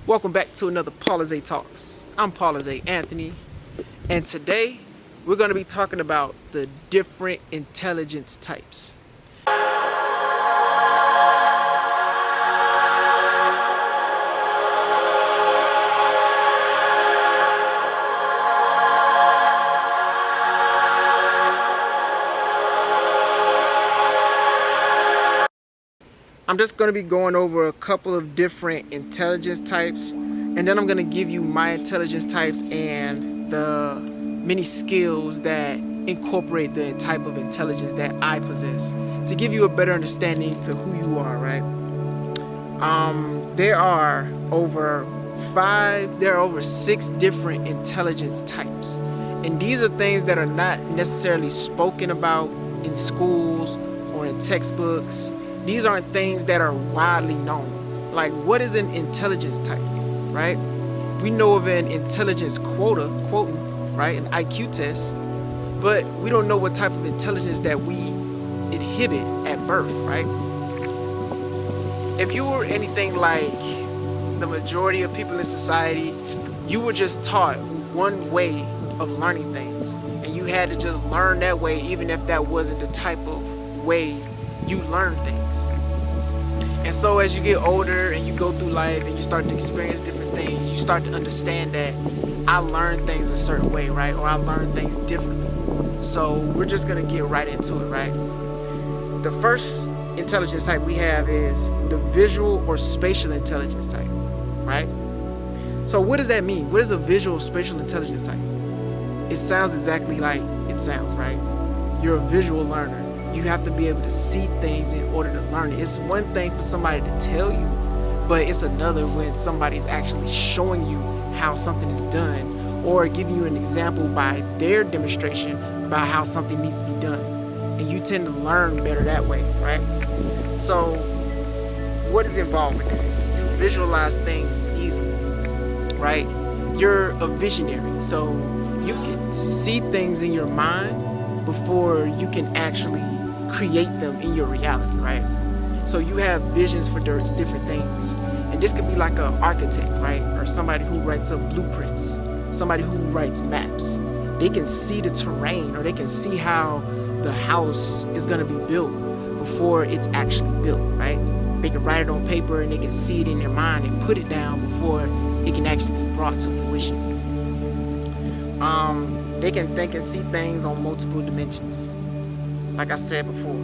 Welcome back to another Paulizè Talks. I'm Paulizè Anthony, and today we're going to be talking about the different intelligence types. I'm just going to be going over a couple of different intelligence types, and then I'm going to give you my intelligence types and the many skills that incorporate the type of intelligence that I possess to give you a better understanding to who you are, right? There are over 6 different intelligence types, and these are things that are not necessarily spoken about in schools or in textbooks. These aren't things that are widely known. Like, what is an intelligence type, right? We know of an intelligence quotient, right? An IQ test, but we don't know what type of intelligence that we inhibit at birth, right? If you were anything like the majority of people in society, you were just taught one way of learning things, and you had to just learn that way, even if that wasn't the type of way you learn things. And so as you get older and you go through life and you start to experience different things, you start to understand that I learn things a certain way, right? Or I learn things differently. So we're just gonna get right into it, right? The first intelligence type we have is the visual or spatial intelligence type, right? So what does that mean? What is a visual spatial intelligence type? It sounds exactly like it sounds, right? You're a visual learner. You have to be able to see things in order to learn it. It's one thing for somebody to tell you, but it's another when somebody's actually showing you how something is done or giving you an example by their demonstration about how something needs to be done. And you tend to learn better that way, right? So what is involved with that? You visualize things easily, right? You're a visionary, so you can see things in your mind before you can actually create them in your reality, right? So you have visions for different things, and this could be like an architect, right? Or somebody who writes up blueprints, somebody who writes maps. They can see the terrain, or they can see how the house is going to be built before it's actually built, right? They can write it on paper and they can see it in their mind and put it down before it can actually be brought to fruition. They can think and see things on multiple dimensions, like I said before.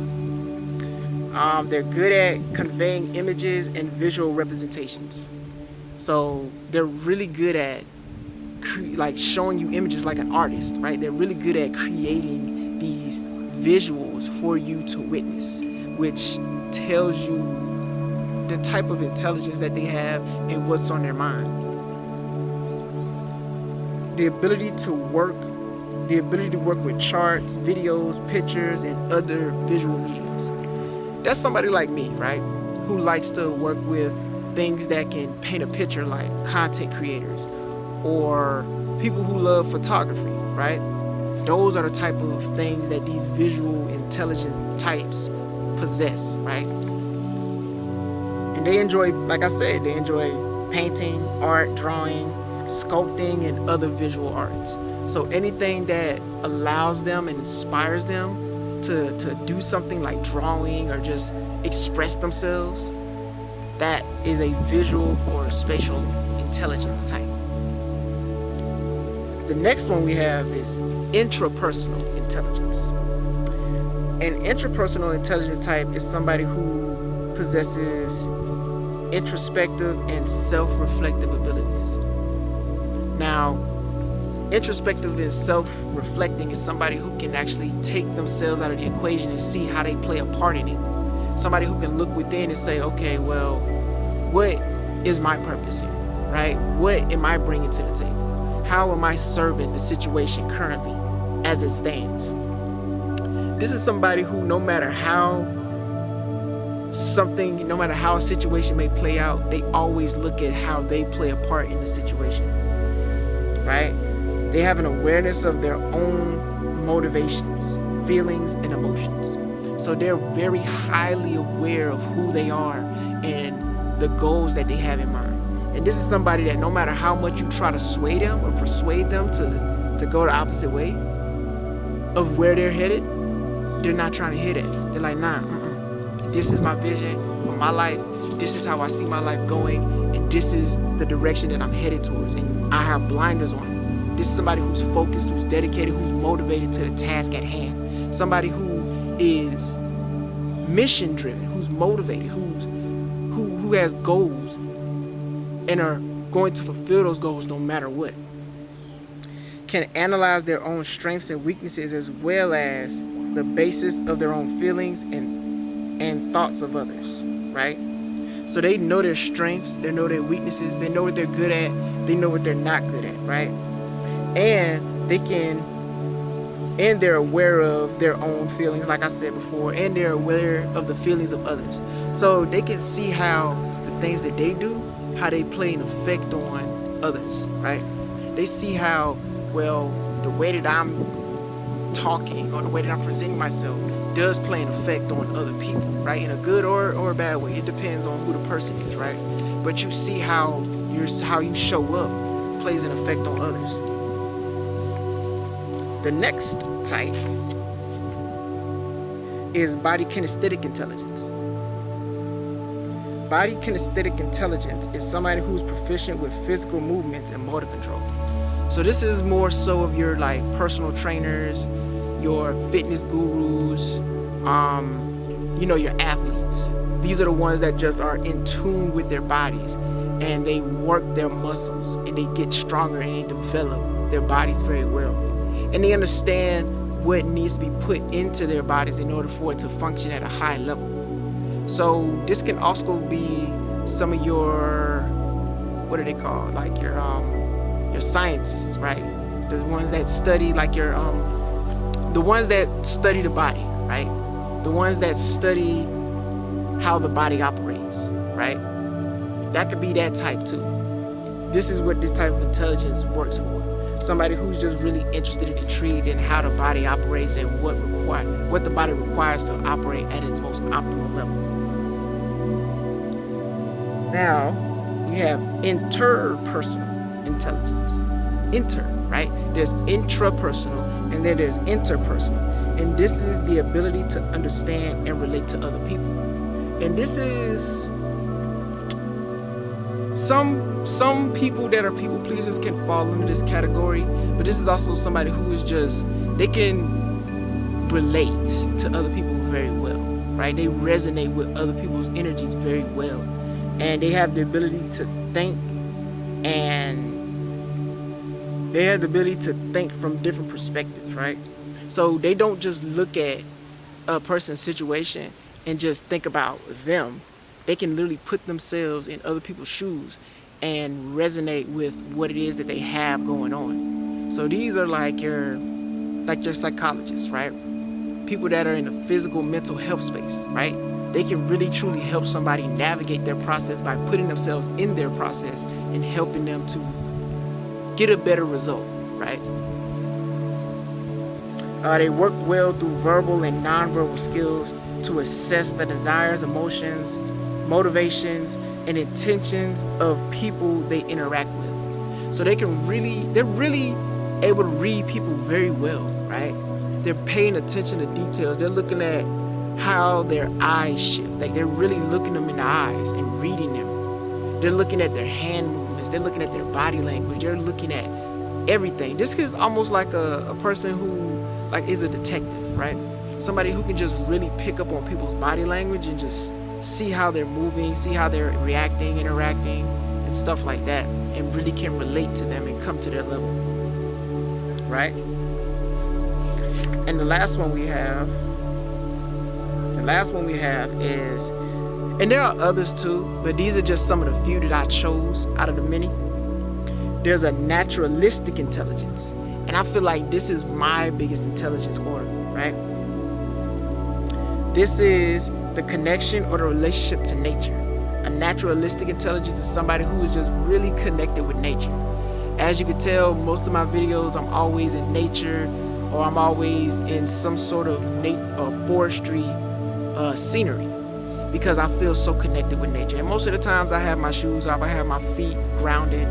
They're good at conveying images and visual representations. So they're really good at showing you images like an artist, right? They're really good at creating these visuals for you to witness, which tells you the type of intelligence that they have and what's on their mind. The ability to work with charts, videos, pictures, and other visual mediums. That's somebody like me, right? Who likes to work with things that can paint a picture, like content creators or people who love photography, right? Those are the type of things that these visual intelligence types possess, right? And they enjoy, like I said, they enjoy painting, art, drawing, sculpting, and other visual arts. So anything that allows them and inspires them to do something like drawing or just express themselves, that is a visual or a spatial intelligence type. The next one we have is intrapersonal intelligence. An intrapersonal intelligence type is somebody who possesses introspective and self-reflective abilities. Now, introspective and self-reflecting is somebody who can actually take themselves out of the equation and see how they play a part in it. Somebody who can look within and say, okay, well, what is my purpose here, right? What am I bringing to the table? How am I serving the situation currently as it stands? This is somebody who, no matter how a situation may play out, they always look at how they play a part in the situation, right? They have an awareness of their own motivations, feelings, and emotions. So they're very highly aware of who they are and the goals that they have in mind. And this is somebody that no matter how much you try to sway them or persuade them to go the opposite way of where they're headed, they're not trying to hit it. They're like, nah, this is my vision for my life. This is how I see my life going. And this is the direction that I'm headed towards. And I have blinders on. This is somebody who's focused, who's dedicated, who's motivated to the task at hand. Somebody who is mission driven, who's motivated, who has goals and are going to fulfill those goals no matter what. Can analyze their own strengths and weaknesses as well as the basis of their own feelings and thoughts of others, right? So they know their strengths, they know their weaknesses, they know what they're good at, they know what they're not good at, right? And they're aware of their own feelings, like I said before, and they're aware of the feelings of others. So they can see how the things that they do, how they play an effect on others, right? They see how, well, the way that I'm talking or the way that I'm presenting myself does play an effect on other people, right? In a good or a bad way. It depends on who the person is, right? But you see how you show up plays an effect on others. The next type is body kinesthetic intelligence. Body kinesthetic intelligence is somebody who's proficient with physical movements and motor control. So this is more so of your like personal trainers, your fitness gurus, your athletes. These are the ones that just are in tune with their bodies and they work their muscles and they get stronger and they develop their bodies very well. And they understand what needs to be put into their bodies in order for it to function at a high level. So this can also be some of your, what are they called? Like your scientists, right? The ones that study like the ones that study the body, right? The ones that study how the body operates, right? That could be that type too. This is what this type of intelligence works for. Somebody who's just really interested and intrigued in how the body operates and what the body requires to operate at its most optimal level. Now, you have interpersonal intelligence. Right? There's intrapersonal and then there's interpersonal. And this is the ability to understand and relate to other people. And this is some people that are people pleasers can fall into this category, but this is also somebody who is just, they can relate to other people very well, right? They resonate with other people's energies very well. And they have the ability to think from different perspectives, right? So they don't just look at a person's situation and just think about them. They can literally put themselves in other people's shoes and resonate with what it is that they have going on. So these are like your psychologists, right? People that are in the physical, mental health space, right? They can really truly help somebody navigate their process by putting themselves in their process and helping them to get a better result, right? They work well through verbal and nonverbal skills to assess the desires, emotions, motivations, and intentions of people they interact with. So they're really able to read people very well, right? They're paying attention to details. They're looking at how their eyes shift. Like they're really looking them in the eyes and reading them. They're looking at their hand movements. They're looking at their body language. They're looking at everything. This is almost like a person who like is a detective, right? Somebody who can just really pick up on people's body language and just see how they're moving, see how they're reacting, interacting, and stuff like that, and really can relate to them and come to their level, right? And the last one we have is, and there are others too, but these are just some of the few that I chose out of the many. There's a naturalistic intelligence, and I feel like this is my biggest intelligence order, right? This is the connection or the relationship to nature. A naturalistic intelligence is somebody who is just really connected with nature. As you can tell, most of my videos, I'm always in nature, or I'm always in some sort of forestry scenery. because I feel so connected with nature. And most of the times I have my shoes off, I have my feet grounded,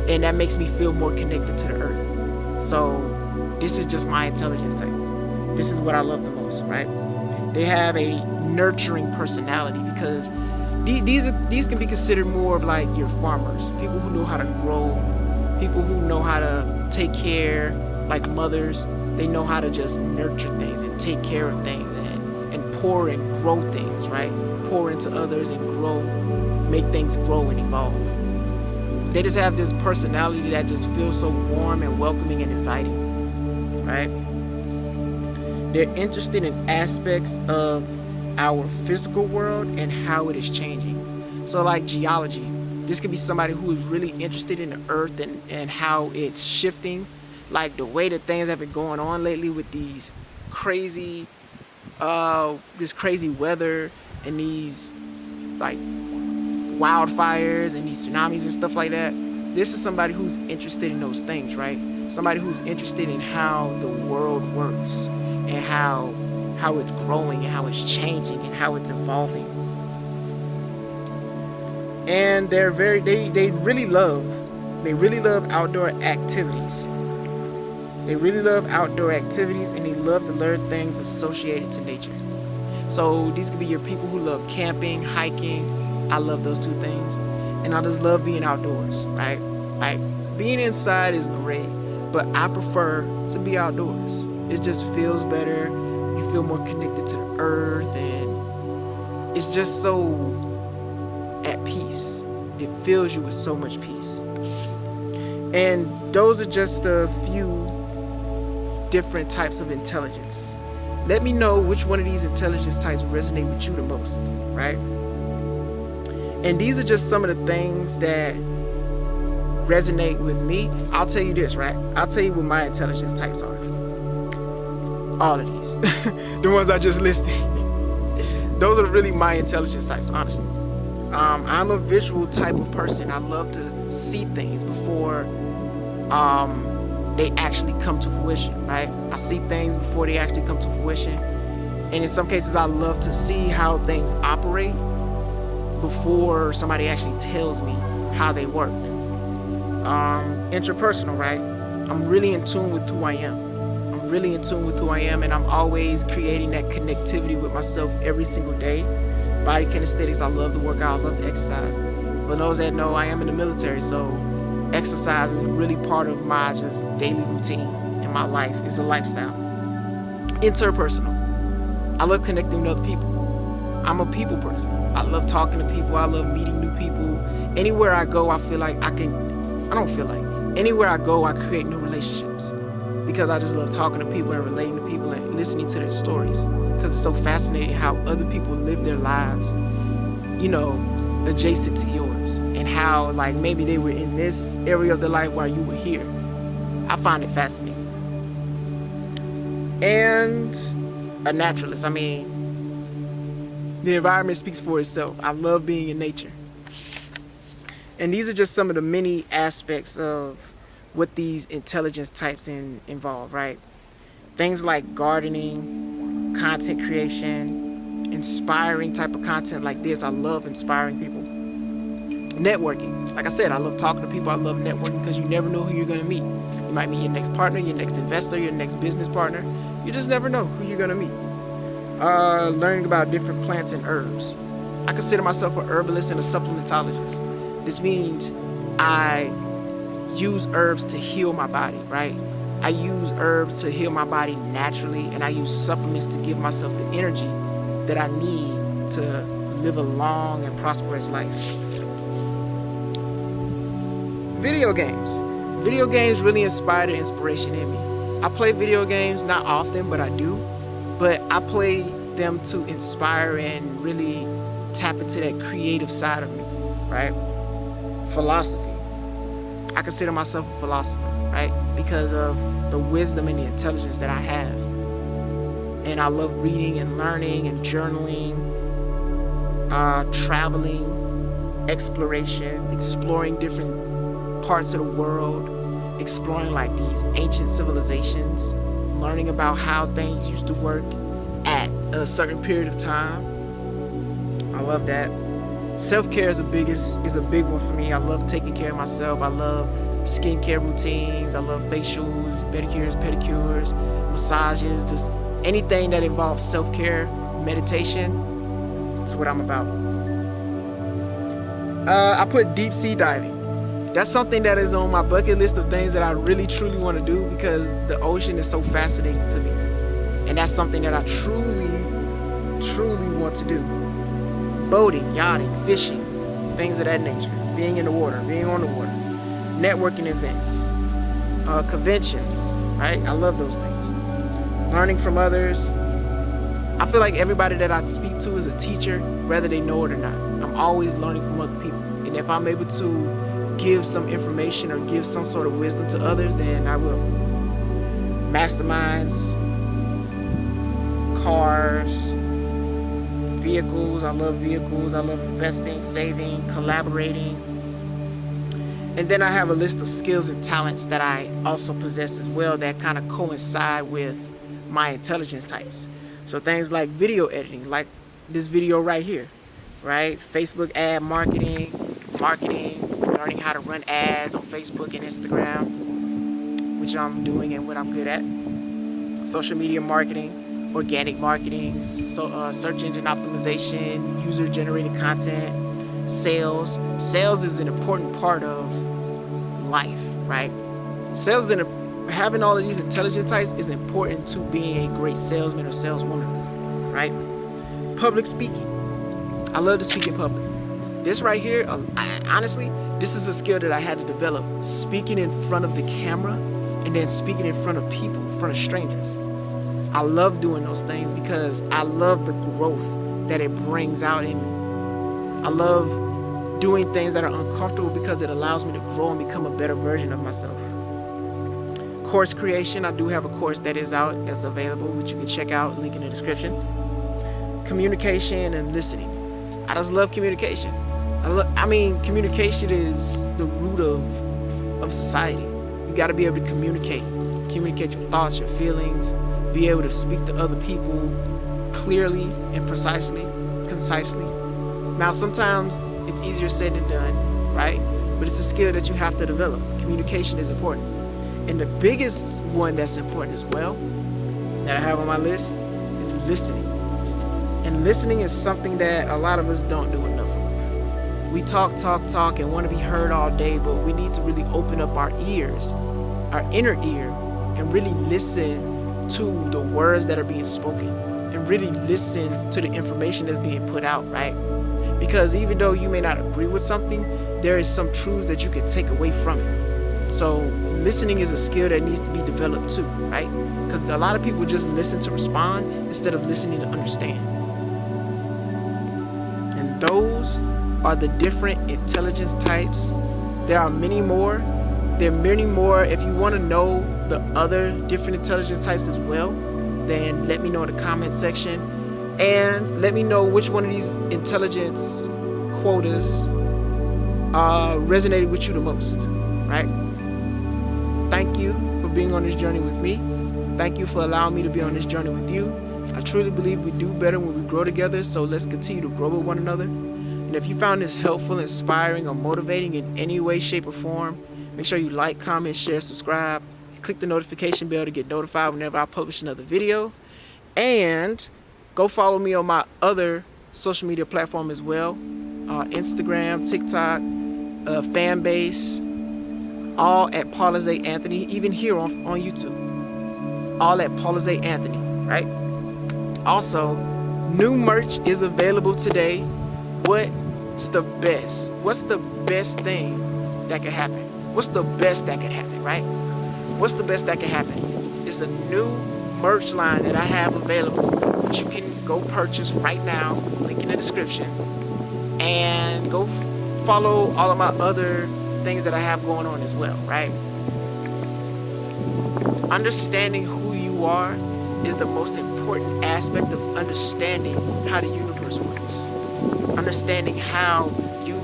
and that makes me feel more connected to the earth. So this is just my intelligence type. This is what I love the most, right? They have a nurturing personality because these can be considered more of like your farmers, people who know how to grow, people who know how to take care, like mothers. They know how to just nurture things and take care of things and pour and grow things, right? Pour into others and grow, make things grow and evolve. They just have this personality that just feels so warm and welcoming and inviting, right? They're interested in aspects of our physical world and how it is changing. So like geology, this could be somebody who is really interested in the earth and how it's shifting, like the way that things have been going on lately with these crazy this crazy weather and these like wildfires and these tsunamis and stuff like that. This is somebody who's interested in those things, right? Somebody who's interested in how the world works and how it's growing and how it's changing and how it's evolving. And they really love outdoor activities. They really love outdoor activities and they love to learn things associated to nature. So these could be your people who love camping, hiking. I love those two things. And I just love being outdoors, right? Like being inside is great, but I prefer to be outdoors. It just feels better. You feel more connected to the earth and it's just so at peace. It fills you with so much peace. And those are just a few different types of intelligence. Let me know which one of these intelligence types resonate with you the most, right? And these are just some of the things that resonate with me. I'll tell you this, right? I'll tell you what my intelligence types are. All of these. The ones I just listed. Those are really my intelligence types, honestly. I'm a visual type of person. I love to see things before they actually come to fruition, right? I see things before they actually come to fruition. And in some cases, I love to see how things operate before somebody actually tells me how they work. Interpersonal, right? I'm really in tune with who I am. And I'm always creating that connectivity with myself every single day. Body kinesthetics, I love to work out, I love to exercise. For those that know, I am in the military, so exercise is really part of my just daily routine in my life. It's a lifestyle. Interpersonal. I love connecting with other people. I'm a people person. I love talking to people. I love meeting new people. Anywhere I go, I feel like anywhere I go, I create new relationships because I just love talking to people and relating to people and listening to their stories because it's so fascinating how other people live their lives, adjacent to yours and how like maybe they were in this area of their life while you were here. I find it fascinating. And a naturalist. I mean, the environment speaks for itself. I love being in nature. And these are just some of the many aspects of what these intelligence types involve, right? Things like gardening, content creation, inspiring type of content like this. I love inspiring people. Networking. Like I said, I love talking to people. I love networking because you never know who you're going to meet. You might meet your next partner, your next investor, your next business partner. You just never know who you're going to meet. Learning about different plants and herbs. I consider myself a herbalist and a supplementologist. This means I use herbs to heal my body, right? I use herbs to heal my body naturally, and I use supplements to give myself the energy that I need to live a long and prosperous life. Video games. Video games really inspire the inspiration in me. I play video games not often, but I do. But I play them to inspire and really tap into that creative side of me, right? Philosophy. I consider myself a philosopher, right? Because of the wisdom and the intelligence that I have. And I love reading and learning and journaling, traveling, exploration, exploring different parts of the world, exploring like these ancient civilizations, learning about how things used to work at a certain period of time. I love that. Self-care is a big one for me. I love taking care of myself. I love skincare routines. I love facials, pedicures, pedicures, massages, just anything that involves self-care, meditation. That's what I'm about. I put deep sea diving. That's something that is on my bucket list of things that I really truly want to do because the ocean is so fascinating to me. And that's something that I truly want to do. Boating, yachting, fishing, things of that nature. Being in the water, being on the water. Networking events, conventions, right? I love those things. Learning from others. I feel like everybody that I speak to is a teacher, whether they know it or not. I'm always learning from other people. And if I'm able to give some information or give some sort of wisdom to others, then I will. Masterminds, cars, vehicles. I love vehicles. I love investing, saving, collaborating. And then I have a list of skills and talents that I also possess as well that kind of coincide with my intelligence types. So things like video editing, like this video right here, right? Facebook ad marketing, learning how to run ads on Facebook and Instagram, which I'm doing and what I'm good at. Social media marketing, organic marketing, search engine optimization, user-generated content, sales. Sales is an important part of life, right? Having all of these intelligence types is important to being a great salesman or saleswoman, right? Public speaking. I love to speak in public. This right here, honestly, this is a skill that I had to develop. Speaking in front of the camera and then speaking in front of people, in front of strangers. I love doing those things because I love the growth that it brings out in me. I love doing things that are uncomfortable because it allows me to grow and become a better version of myself. Course creation. I do have a course that is out, that's available, which you can check out, link in the description. Communication and listening. I just love communication. Communication is the root of society. You got to be able to communicate your thoughts, your feelings, be able to speak to other people clearly and concisely. Now, sometimes it's easier said than done, right? But it's a skill that you have to develop. Communication is important. And the biggest one that's important as well, that I have on my list, is listening. And listening is something that a lot of us don't do enough of. We talk, and want to be heard all day, but we need to really open up our ears, our inner ear, and really listen to the words that are being spoken, and really listen to the information that's being put out, right? Because even though you may not agree with something, there is some truths that you can take away from it. So listening is a skill that needs to be developed too, right? Because a lot of people just listen to respond instead of listening to understand. And those are the different intelligence types. There are many more. There are many more. If you want to know the other different intelligence types as well, then let me know in the comment section. And let me know which one of these intelligence quotas resonated with you the most, right? Thank you for being on this journey with me. Thank you for allowing me to be on this journey with you. I truly believe we do better when we grow together, so let's continue to grow with one another. And if you found this helpful, inspiring, or motivating in any way, shape, or form, make sure you like, comment, share, subscribe, and click the notification bell to get notified whenever I publish another video. And go follow me on my other social media platform as well. Instagram, TikTok, Fanbase, all at Paulizè Anthony, even here on YouTube. All at Paulizè Anthony, right? Also, new merch is available today. What's the best? What's the best thing that can happen? What's the best that can happen, right? What's the best that can happen? It's a new merch line that I have available that you can go purchase right now, link in the description, and go follow all of my other things that I have going on as well, right? Understanding who you are is the most important aspect of understanding how the universe works. Understanding how you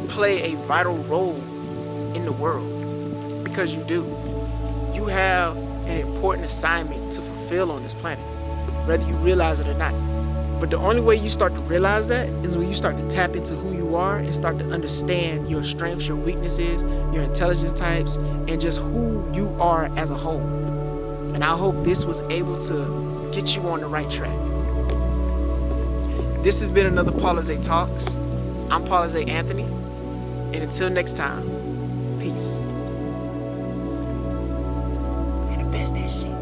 play a vital role in the world, because you do. You have an important assignment to fulfill on this planet, whether you realize it or not. But the only way you start to realize that is when you start to tap into who you are and start to understand your strengths, your weaknesses, your intelligence types, and just who you are as a whole. And I hope this was able to get you on the right track. This has been another Paulizè Talks. I'm Paulizè Anthony. And until next time, peace. Manifest that shit.